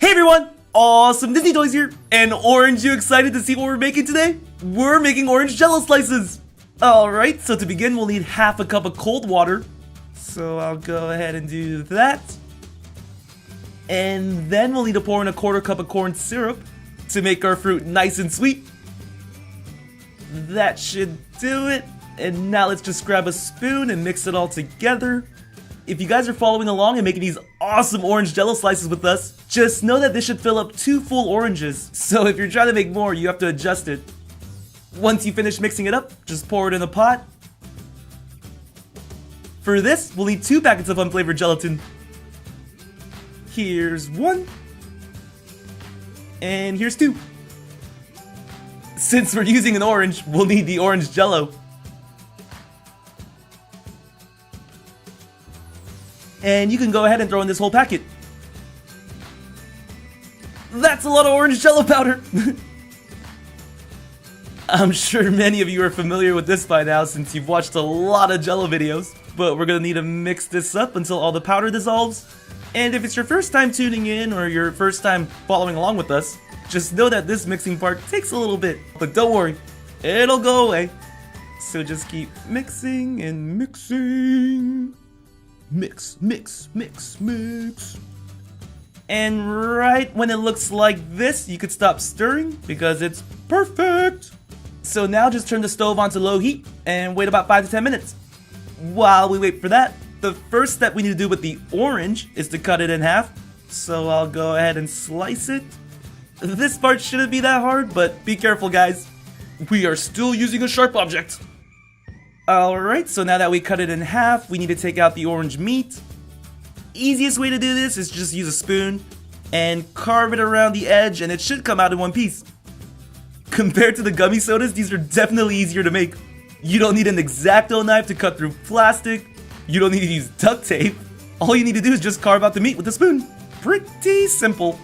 Hey everyone! Awesome Disney Toys here! And Orange, you excited to see what we're making today? We're making orange jello slices! Alright, so to begin we'll need half a cup of cold water. So I'll go ahead and do that. And then we'll need to pour in a quarter cup of corn syrup to make our fruit nice and sweet. That should do it. And now let's just grab a spoon and mix it all together. If you guys are following along and making these awesome orange jello slices with us, just know that this should fill up 2 full oranges. So if you're trying to make more, you have to adjust it. Once you finish mixing it up, just pour it in a pot. For this, we'll need 2 packets of unflavored gelatin. Here's 1. And here's 2. Since we're using an orange, we'll need the orange jello. And you can go ahead and throw in this whole packet. That's a lot of orange jello powder! I'm sure many of you are familiar with this by now since you've watched a lot of jello videos, but we're gonna need to mix this up until all the powder dissolves. And if it's your first time tuning in or your first time following along with us, just know that this mixing part takes a little bit, but don't worry, it'll go away. So just keep mixing and mixing. Mix, mix, mix, mix. And right when it looks like this, you could stop stirring because it's perfect. So now just turn the stove onto low heat and wait about 5 to 10 minutes. While we wait for that, the first step we need to do with the orange is to cut it in half. So I'll go ahead and slice it. This part shouldn't be that hard, but be careful guys. We are still using a sharp object. Alright, so now that we cut it in half, we need to take out the orange meat. Easiest way to do this is just use a spoon and carve it around the edge and it should come out in one piece. Compared to the gummy sodas, these are definitely easier to make. You don't need an X-Acto knife to cut through plastic. You don't need to use duct tape. All you need to do is just carve out the meat with a spoon. Pretty simple.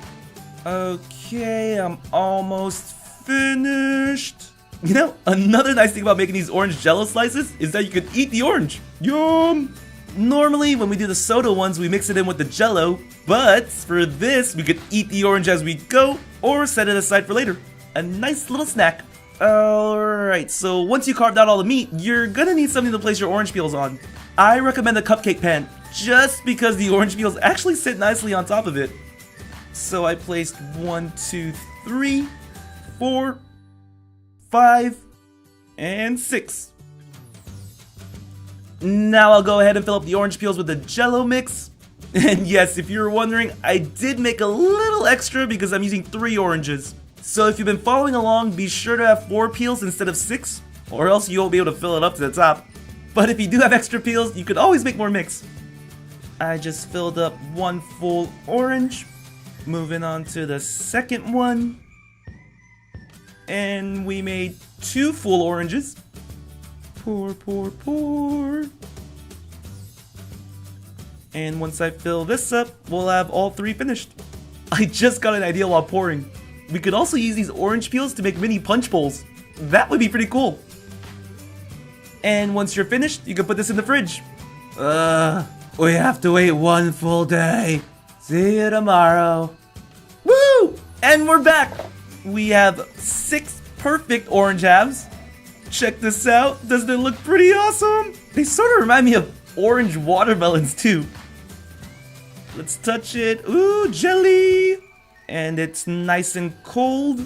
Okay, I'm almost finished. You know, another nice thing about making these orange jello slices is that you can eat the orange. Yum! Normally, when we do the soda ones, we mix it in with the jello, but for this, we could eat the orange as we go or set it aside for later. A nice little snack. Alright, so once you carved out all the meat, you're gonna need something to place your orange peels on. I recommend a cupcake pan, just because the orange peels actually sit nicely on top of it. So I placed 1, 2, 3, 4, 5, and 6. Now I'll go ahead and fill up the orange peels with the jello mix. And yes, if you're wondering, I did make a little extra because I'm using 3 oranges. So if you've been following along, be sure to have 4 peels instead of 6, or else you won't be able to fill it up to the top. But if you do have extra peels, you could always make more mix. I just filled up 1 full orange. Moving on to the second one. And we made 2 full oranges. Pour, pour, pour. And once I fill this up, we'll have all 3 finished. I just got an idea while pouring. We could also use these orange peels to make mini punch bowls. That would be pretty cool. And once you're finished, you can put this in the fridge. We have to wait 1 full day. See you tomorrow. Woo! And we're back! We have 6 perfect orange halves. Check this out. Doesn't it look pretty awesome? They sort of remind me of orange watermelons too. Let's touch it. Ooh, jelly! And it's nice and cold.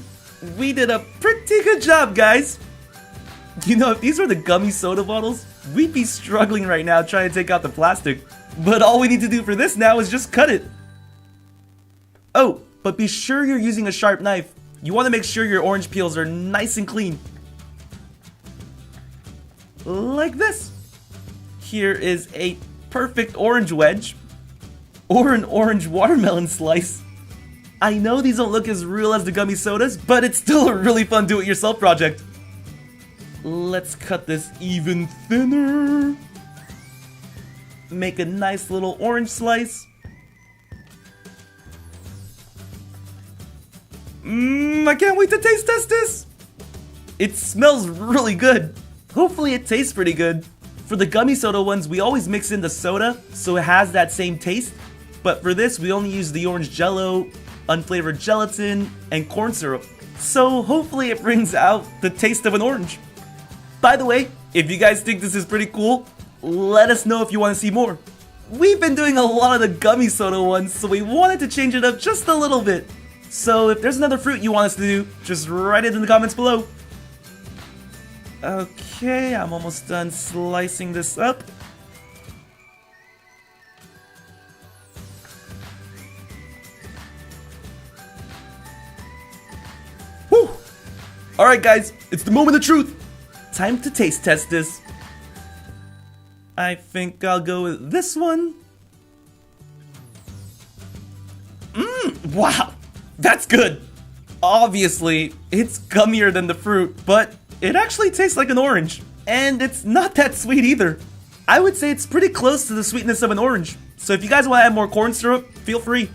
We did a pretty good job, guys. You know, if these were the gummy soda bottles, we'd be struggling right now trying to take out the plastic. But all we need to do for this now is just cut it. Oh, but be sure you're using a sharp knife. You want to make sure your orange peels are nice and clean. Like this. Here is a perfect orange wedge. Or an orange watermelon slice. I know these don't look as real as the gummy sodas, but it's still a really fun do-it-yourself project. Let's cut this even thinner. Make a nice little orange slice. I can't wait to taste test this! It smells really good. Hopefully it tastes pretty good. For the gummy soda ones, we always mix in the soda, so it has that same taste. But for this, we only use the orange jello unflavored gelatin, and corn syrup. So hopefully it brings out the taste of an orange. By the way, if you guys think this is pretty cool, let us know if you want to see more. We've been doing a lot of the gummy soda ones, so we wanted to change it up just a little bit. So if there's another fruit you want us to do, just write it in the comments below. Okay, I'm almost done slicing this up. Whew! Alright guys, it's the moment of truth. Time to taste test this. I think I'll go with this one. Wow, that's good. Obviously, it's gummier than the fruit, but it actually tastes like an orange. And it's not that sweet either. I would say it's pretty close to the sweetness of an orange. So if you guys want to add more corn syrup, feel free.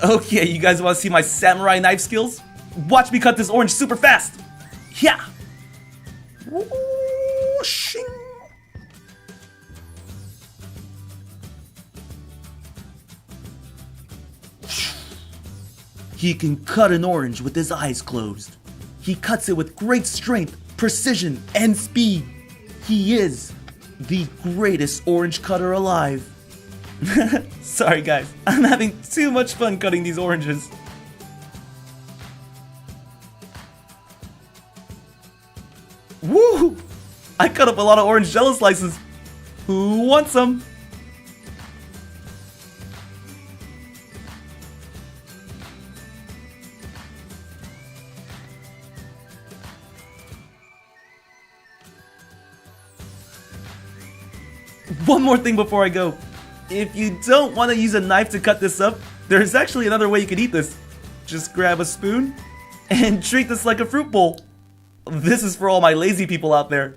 Okay, you guys want to see my samurai knife skills? Watch me cut this orange super fast. Yeah. Whooshing. He can cut an orange with his eyes closed. He cuts it with great strength, precision, and speed. He is the greatest orange cutter alive. Sorry guys, I'm having too much fun cutting these oranges. Woo! I cut up a lot of orange Jello slices. Who wants some? One more thing before I go. If you don't want to use a knife to cut this up, there's actually another way you could eat this. Just grab a spoon and treat this like a fruit bowl. This is for all my lazy people out there.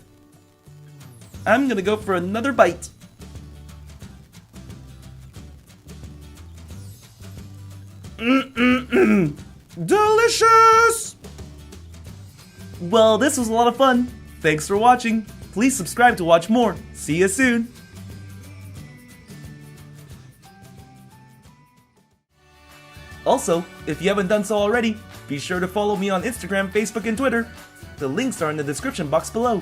I'm gonna go for another bite. Delicious! Well, this was a lot of fun. Thanks for watching. Please subscribe to watch more. See you soon. Also, if you haven't done so already, be sure to follow me on Instagram, Facebook, and Twitter. The links are in the description box below.